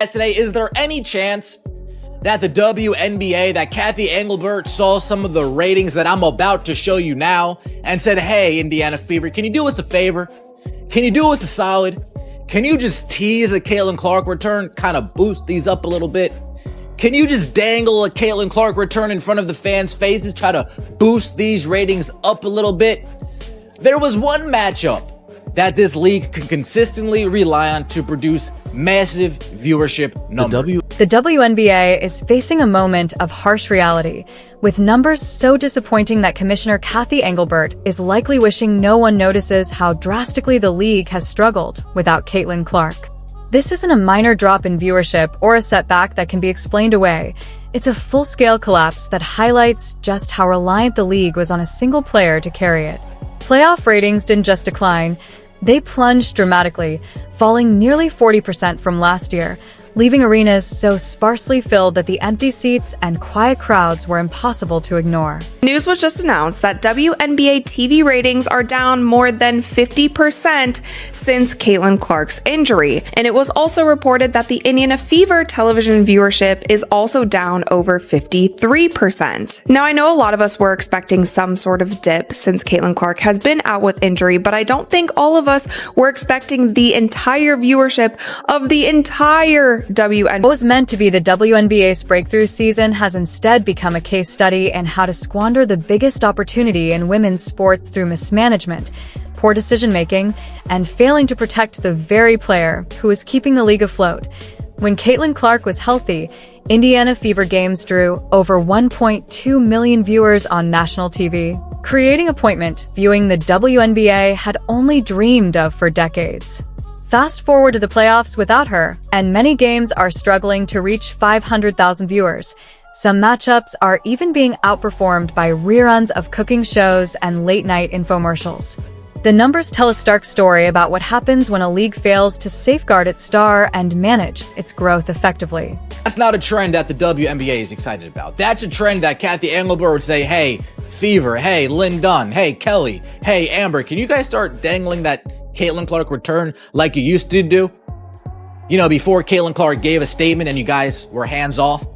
Today, is there any chance that the WNBA, that Kathy Engelbert saw some of the ratings that I'm about to show you now and said, hey, Indiana Fever, can you do us a favor? Can you do us a solid? Can you just tease a Caitlin Clark return, kind of boost these up a little bit? Can you just dangle a Caitlin Clark return in front of the fans' faces, try to boost these ratings up a little bit? There was one matchup that this league can consistently rely on to produce massive viewership numbers. The WNBA is facing a moment of harsh reality, with numbers so disappointing that Commissioner Kathy Engelbert is likely wishing no one notices how drastically the league has struggled without Caitlin Clark. This isn't a minor drop in viewership or a setback that can be explained away. It's a full-scale collapse that highlights just how reliant the league was on a single player to carry it. Playoff ratings didn't just decline, they plunged dramatically, falling nearly 40% from last year, leaving arenas so sparsely filled that the empty seats and quiet crowds were impossible to ignore. News was just announced that WNBA TV ratings are down more than 50% since Caitlin Clark's injury, and it was also reported that the Indiana Fever television viewership is also down over 53%. Now, I know a lot of us were expecting some sort of dip since Caitlin Clark has been out with injury, but I don't think all of us were expecting the entire viewership of the entire WNBA. What was meant to be the WNBA's breakthrough season has instead become a case study in how to squander the biggest opportunity in women's sports through mismanagement, poor decision-making, and failing to protect the very player who is keeping the league afloat. When Caitlin Clark was healthy, Indiana Fever games drew over 1.2 million viewers on national TV, creating an appointment viewing the WNBA had only dreamed of for decades. Fast forward to the playoffs without her, and many games are struggling to reach 500,000 viewers. Some matchups are even being outperformed by reruns of cooking shows and late-night infomercials. The numbers tell a stark story about what happens when a league fails to safeguard its star and manage its growth effectively. That's not a trend that the WNBA is excited about. That's a trend that Kathy Engelbert would say, hey, Fever, hey, Lynn Dunn, hey, Kelly, hey, Amber, can you guys start dangling that Caitlin Clark return like you used to do? You know, before Caitlin Clark gave a statement and you guys were hands off.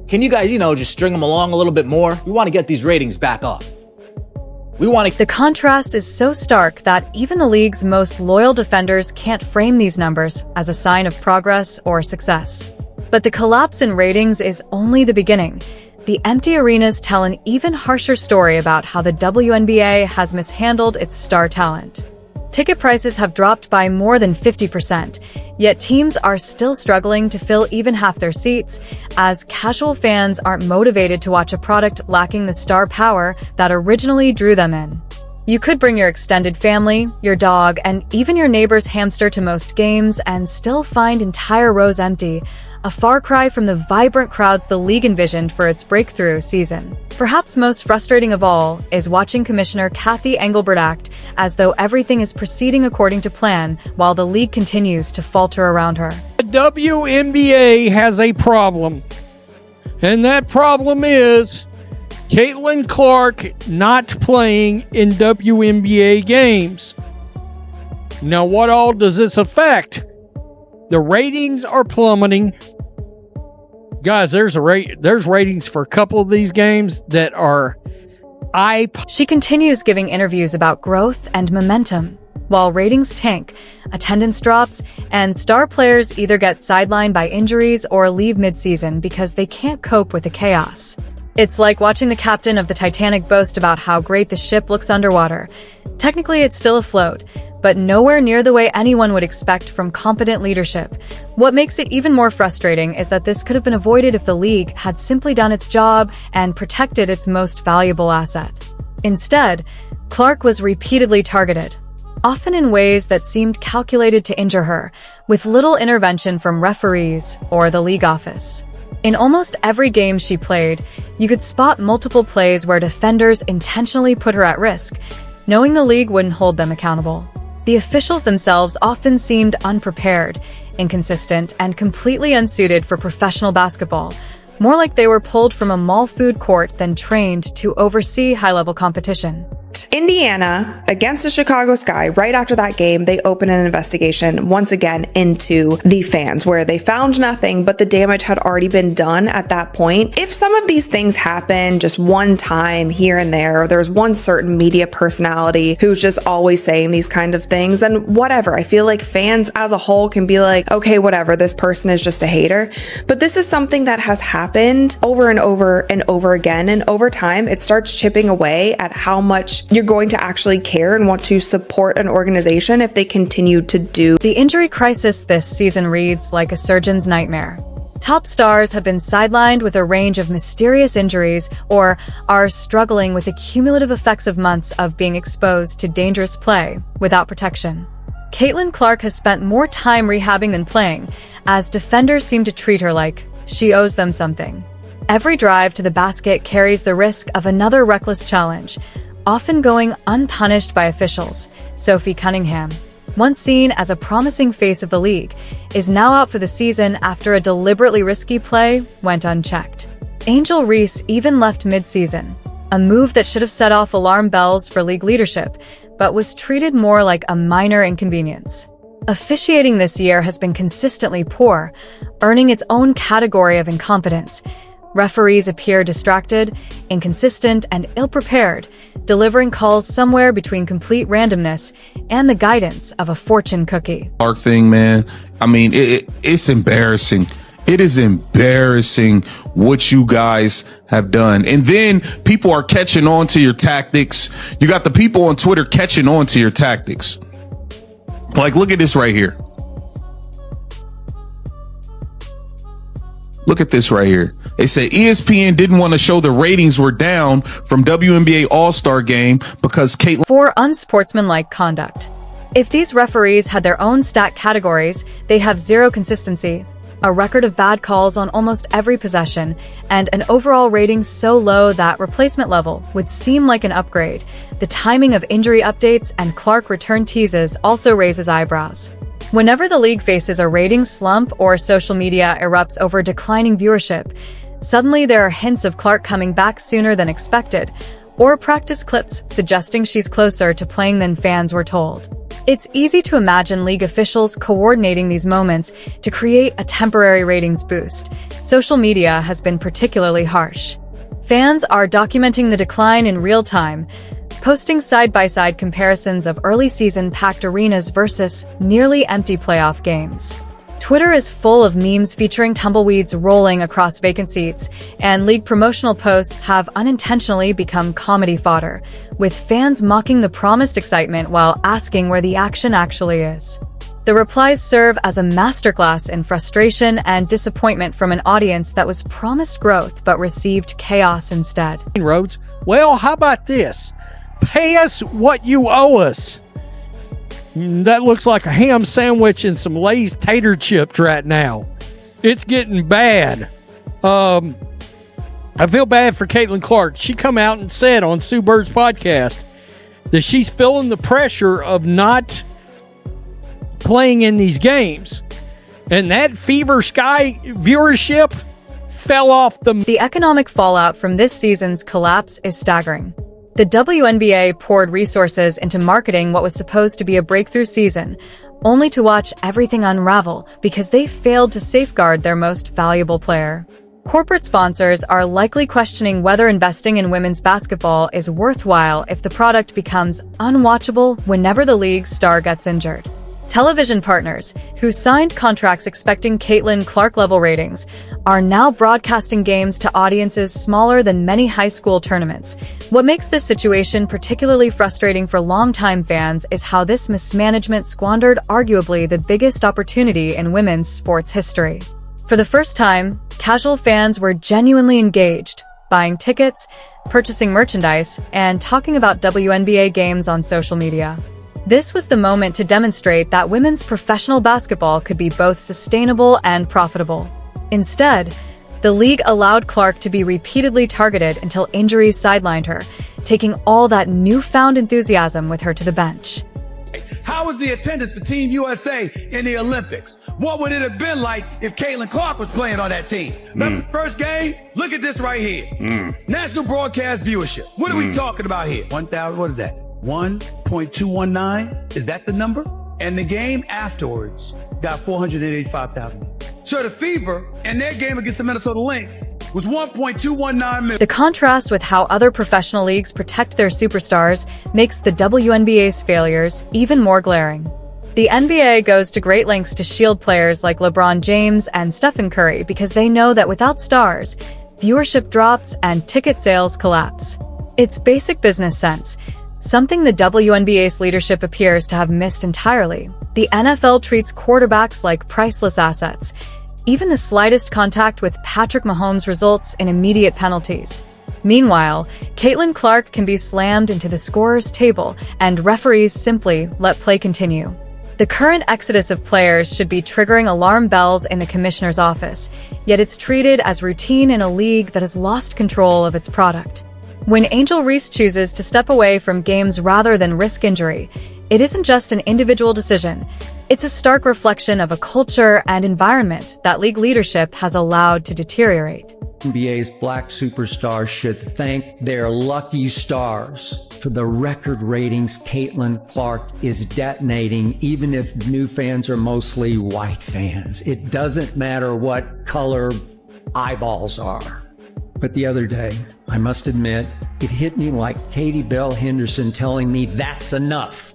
Can you guys, just string them along a little bit more? We want to get these ratings back up. The contrast is so stark that even the league's most loyal defenders can't frame these numbers as a sign of progress or success. But the collapse in ratings is only the beginning. The empty arenas tell an even harsher story about how the WNBA has mishandled its star talent. Ticket prices have dropped by more than 50%, yet teams are still struggling to fill even half their seats, as casual fans aren't motivated to watch a product lacking the star power that originally drew them in. You could bring your extended family, your dog, and even your neighbor's hamster to most games and still find entire rows empty, a far cry from the vibrant crowds the league envisioned for its breakthrough season. Perhaps most frustrating of all is watching Commissioner Kathy Engelbert act as though everything is proceeding according to plan while the league continues to falter around her. The WNBA has a problem, and that problem is Caitlin Clark not playing in WNBA games. Now, what all does this affect? The ratings are plummeting. Guys, there's ratings for a couple of these games that are She continues giving interviews about growth and momentum. While ratings tank, attendance drops, and star players either get sidelined by injuries or leave mid-season because they can't cope with the chaos. It's like watching the captain of the Titanic boast about how great the ship looks underwater. Technically, it's still afloat, but nowhere near the way anyone would expect from competent leadership. What makes it even more frustrating is that this could have been avoided if the league had simply done its job and protected its most valuable asset. Instead, Clark was repeatedly targeted, often in ways that seemed calculated to injure her, with little intervention from referees or the league office. In almost every game she played, you could spot multiple plays where defenders intentionally put her at risk, knowing the league wouldn't hold them accountable. The officials themselves often seemed unprepared, inconsistent, and completely unsuited for professional basketball, more like they were pulled from a mall food court than trained to oversee high-level competition. Indiana, against the Chicago Sky, right after that game, they opened an investigation once again into the fans, where they found nothing, but the damage had already been done at that point. If some of these things happen just one time here and there, or there's one certain media personality who's just always saying these kind of things, then whatever. I feel like fans as a whole can be like, okay, whatever, this person is just a hater. But this is something that has happened over and over and over again, and over time, it starts chipping away at how much you're going to actually care and want to support an organization if they continue to do. The injury crisis this season reads like a surgeon's nightmare. Top stars have been sidelined with a range of mysterious injuries or are struggling with the cumulative effects of months of being exposed to dangerous play without protection. Caitlin Clark has spent more time rehabbing than playing, as defenders seem to treat her like she owes them something. Every drive to the basket carries the risk of another reckless challenge, often going unpunished by officials. Sophie Cunningham, once seen as a promising face of the league, is now out for the season after a deliberately risky play went unchecked. Angel Reese even left mid-season, a move that should have set off alarm bells for league leadership, but was treated more like a minor inconvenience. Officiating this year has been consistently poor, earning its own category of incompetence. Referees appear distracted, inconsistent, and ill-prepared, delivering calls somewhere between complete randomness and the guidance of a fortune cookie. Clark thing, man. I mean, it's embarrassing. It is embarrassing what you guys have done. And then people are catching on to your tactics. You got the people on Twitter catching on to your tactics. Like, look at this right here. Look at this right here. They say ESPN didn't want to show the ratings were down from WNBA All-Star Game because Caitlin... For unsportsmanlike conduct. If these referees had their own stat categories, they'd have zero consistency, a record of bad calls on almost every possession, and an overall rating so low that replacement level would seem like an upgrade. The timing of injury updates and Clark return teases also raises eyebrows. Whenever the league faces a ratings slump or social media erupts over declining viewership, suddenly there are hints of Clark coming back sooner than expected, or practice clips suggesting she's closer to playing than fans were told. It's easy to imagine league officials coordinating these moments to create a temporary ratings boost. Social media has been particularly harsh. Fans are documenting the decline in real time, posting side-by-side comparisons of early season packed arenas versus nearly empty playoff games. Twitter is full of memes featuring tumbleweeds rolling across vacant seats, and league promotional posts have unintentionally become comedy fodder, with fans mocking the promised excitement while asking where the action actually is. The replies serve as a masterclass in frustration and disappointment from an audience that was promised growth but received chaos instead. Rhodes, well, how about this? Pay us what you owe us. That looks like a ham sandwich and some Lay's tater chips right now. It's getting bad. I feel bad for Caitlin Clark. She come out and said on Sue Bird's podcast that she's feeling the pressure of not playing in these games. And that Fever Sky viewership fell off the... The economic fallout from this season's collapse is staggering. The WNBA poured resources into marketing what was supposed to be a breakthrough season, only to watch everything unravel because they failed to safeguard their most valuable player. Corporate sponsors are likely questioning whether investing in women's basketball is worthwhile if the product becomes unwatchable whenever the league's star gets injured. Television partners, who signed contracts expecting Caitlin Clark-level ratings, are now broadcasting games to audiences smaller than many high school tournaments. What makes this situation particularly frustrating for longtime fans is how this mismanagement squandered arguably the biggest opportunity in women's sports history. For the first time, casual fans were genuinely engaged, buying tickets, purchasing merchandise, and talking about WNBA games on social media. This was the moment to demonstrate that women's professional basketball could be both sustainable and profitable. Instead, the league allowed Clark to be repeatedly targeted until injuries sidelined her, taking all that newfound enthusiasm with her to the bench. How was the attendance for Team USA in the Olympics? what would it have been like if Caitlin Clark was playing on that team? Remember the first game? Look at this right here. National broadcast viewership. What are we talking about here? 1,000, what is that? 1.219? Is that the number? And the game afterwards got 485,000. So the Fever and their game against the Minnesota Lynx was 1.219 million. The contrast with how other professional leagues protect their superstars makes the WNBA's failures even more glaring. The NBA goes to great lengths to shield players like LeBron James and Stephen Curry because they know that without stars, viewership drops and ticket sales collapse. It's basic business sense, something the WNBA's leadership appears to have missed entirely. The NFL treats quarterbacks like priceless assets. Even the slightest contact with Patrick Mahomes results in immediate penalties. Meanwhile, Caitlin Clark can be slammed into the scorer's table, and referees simply let play continue. The current exodus of players should be triggering alarm bells in the commissioner's office, yet it's treated as routine in a league that has lost control of its product. When Angel Reese chooses to step away from games rather than risk injury, it isn't just an individual decision. It's a stark reflection of a culture and environment that league leadership has allowed to deteriorate. NBA's black superstars should thank their lucky stars for the record ratings Caitlin Clark is detonating, even if new fans are mostly white fans. It doesn't matter what color eyeballs are. But the other day, I must admit, it hit me like Katie Bell Henderson telling me that's enough.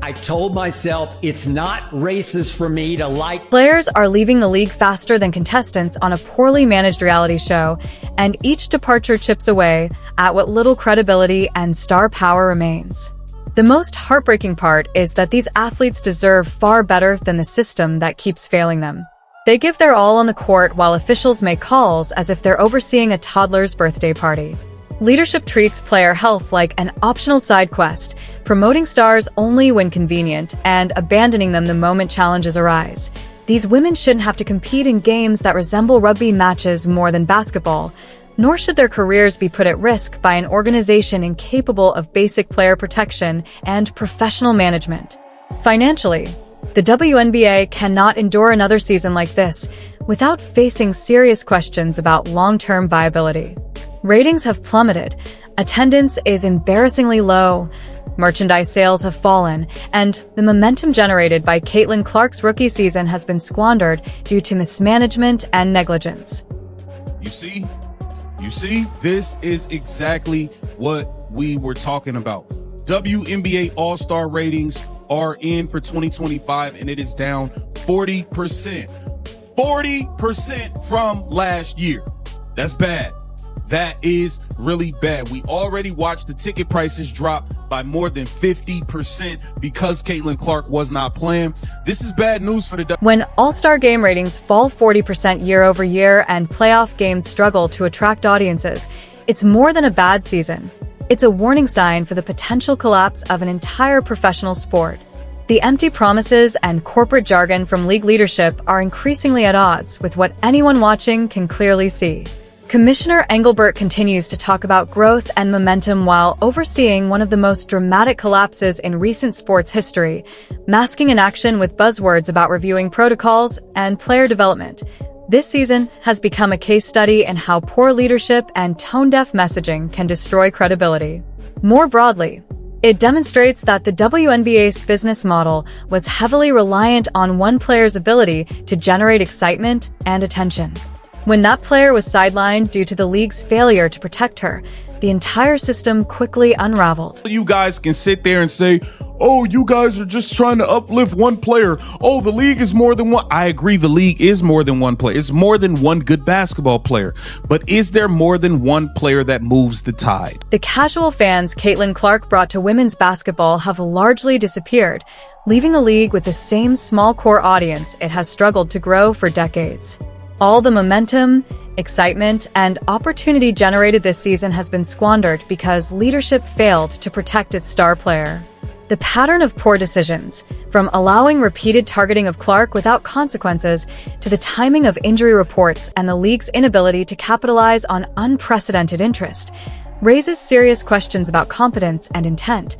I told myself it's not racist for me to like. Players are leaving the league faster than contestants on a poorly managed reality show, and each departure chips away at what little credibility and star power remains. The most heartbreaking part is that these athletes deserve far better than the system that keeps failing them. They give their all on the court while officials make calls as if they're overseeing a toddler's birthday party. Leadership treats player health like an optional side quest, promoting stars only when convenient and abandoning them the moment challenges arise. These women shouldn't have to compete in games that resemble rugby matches more than basketball, nor should their careers be put at risk by an organization incapable of basic player protection and professional management. Financially, the WNBA cannot endure another season like this without facing serious questions about long-term viability. Ratings have plummeted, attendance is embarrassingly low, merchandise sales have fallen, and the momentum generated by Caitlin Clark's rookie season has been squandered due to mismanagement and negligence. You see, this is exactly what we were talking about. WNBA All-Star ratings are in for 2025, and it is down 40%. 40% from last year. That's bad. That is really bad. We already watched the ticket prices drop by more than 50% because Caitlin Clark was not playing. This is bad news for the When All-Star game ratings fall 40% year over year and playoff games struggle to attract audiences, it's more than a bad season. It's a warning sign for the potential collapse of an entire professional sport. The empty promises and corporate jargon from league leadership are increasingly at odds with what anyone watching can clearly see. Commissioner Engelbert continues to talk about growth and momentum while overseeing one of the most dramatic collapses in recent sports history, masking inaction with buzzwords about reviewing protocols and player development. This season has become a case study in how poor leadership and tone-deaf messaging can destroy credibility. More broadly, it demonstrates that the WNBA's business model was heavily reliant on one player's ability to generate excitement and attention. When that player was sidelined due to the league's failure to protect her, the entire system quickly unraveled. You guys can sit there and say, oh, you guys are just trying to uplift one player. Oh, the league is more than one. I agree, the league is more than one player. It's more than one good basketball player. But is there more than one player that moves the tide? The casual fans Caitlin Clark brought to women's basketball have largely disappeared, leaving the league with the same small core audience it has struggled to grow for decades. All the momentum, excitement, and opportunity generated this season has been squandered because leadership failed to protect its star player. The pattern of poor decisions, from allowing repeated targeting of Clark without consequences to the timing of injury reports and the league's inability to capitalize on unprecedented interest, raises serious questions about competence and intent.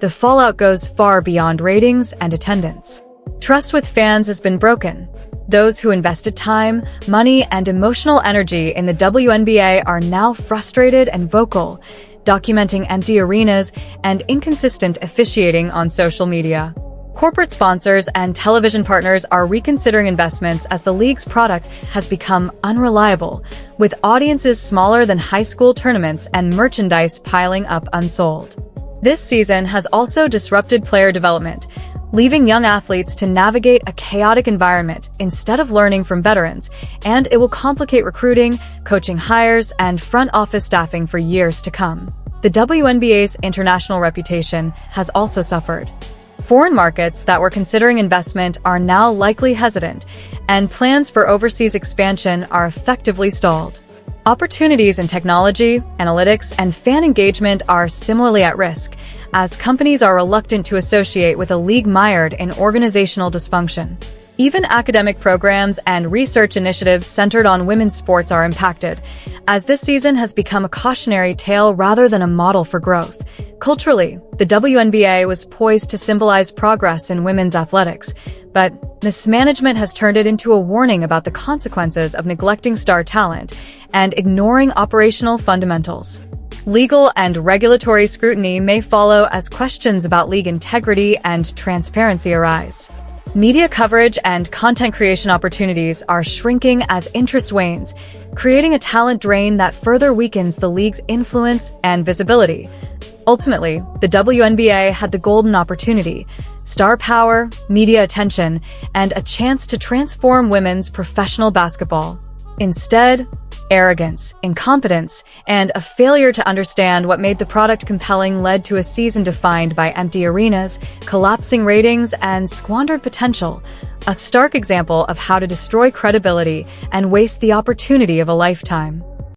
The fallout goes far beyond ratings and attendance. Trust with fans has been broken, Those who invested time, money, and emotional energy in the WNBA are now frustrated and vocal, documenting empty arenas and inconsistent officiating on social media. Corporate sponsors and television partners are reconsidering investments as the league's product has become unreliable, with audiences smaller than high school tournaments and merchandise piling up unsold. This season has also disrupted player development, leaving young athletes to navigate a chaotic environment instead of learning from veterans, and it will complicate recruiting, coaching hires, and front office staffing for years to come. The WNBA's international reputation has also suffered. Foreign markets that were considering investment are now likely hesitant, and plans for overseas expansion are effectively stalled. Opportunities in technology, analytics, and fan engagement are similarly at risk, as companies are reluctant to associate with a league mired in organizational dysfunction. Even academic programs and research initiatives centered on women's sports are impacted, as this season has become a cautionary tale rather than a model for growth. Culturally, the WNBA was poised to symbolize progress in women's athletics, but mismanagement has turned it into a warning about the consequences of neglecting star talent and ignoring operational fundamentals. Legal and regulatory scrutiny may follow as questions about league integrity and transparency arise. Media coverage and content creation opportunities are shrinking as interest wanes, creating a talent drain that further weakens the league's influence and visibility. Ultimately, the WNBA had the golden opportunity: star power, media attention, and a chance to transform women's professional basketball. Instead, arrogance, incompetence, and a failure to understand what made the product compelling led to a season defined by empty arenas, collapsing ratings, and squandered potential, a stark example of how to destroy credibility and waste the opportunity of a lifetime.